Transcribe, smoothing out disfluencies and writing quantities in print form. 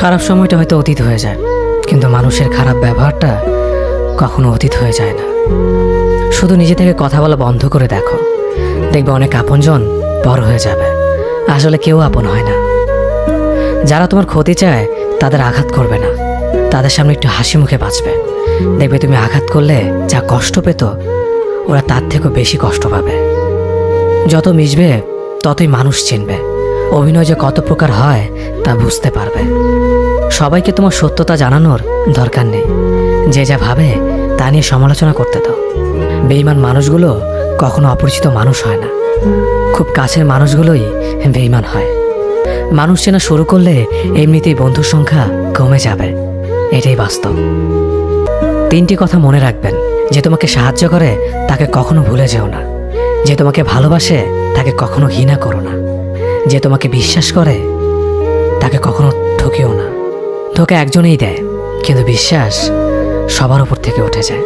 খারাপ সময়টা হয়তো অতীত হয়ে যায়, কিন্তু মানুষের খারাপ ব্যবহারটা কখনো অতীত হয়ে যায় না। শুধু নিজে থেকে কথা বলা বন্ধ করে দেখো, দেখবে অনেক আপনজন বড় হয়ে যাবে। আসলে কেউ আপন হয় না। যারা তোমার ক্ষতি চায় তাদের আঘাত করবে না, তাদের সামনে একটু হাসি মুখে বাঁচবে। দেখবে তুমি আঘাত করলে যা কষ্ট পেত, ওরা তার থেকেও বেশি কষ্ট পাবে। যত মিশবে ততই মানুষ চিনবে, অভিনয় যে কত প্রকার হয় তা বুঝতে পারবে। সবাইকে তোমার সত্যতা জানানোর দরকার নেই, যে যা ভাবে তা নিয়ে সমালোচনা করতে দাও। বেঈমান মানুষগুলো কখনো অপরিচিত মানুষ হয় না, খুব কাছের মানুষগুলোই বেঈমান হয়। মানুষ চেনা শুরু করলে এমনিতেই বন্ধুর সংখ্যা কমে যাবে, এটাই বাস্তব। 3টি কথা মনে রাখবেন: যে তোমাকে সাহায্য করে তাকে কখনো ভুলে যেও না, যে তোমাকে ভালোবাসে তাকে কখনো ঘৃণা করো না, যে তোমাকে বিশ্বাস করে তাকে কখনো ঠকিও না। ধোঁকা একজনেই দেয়, কিন্তু বিশ্বাস সবার উপর থেকে উঠে যায়।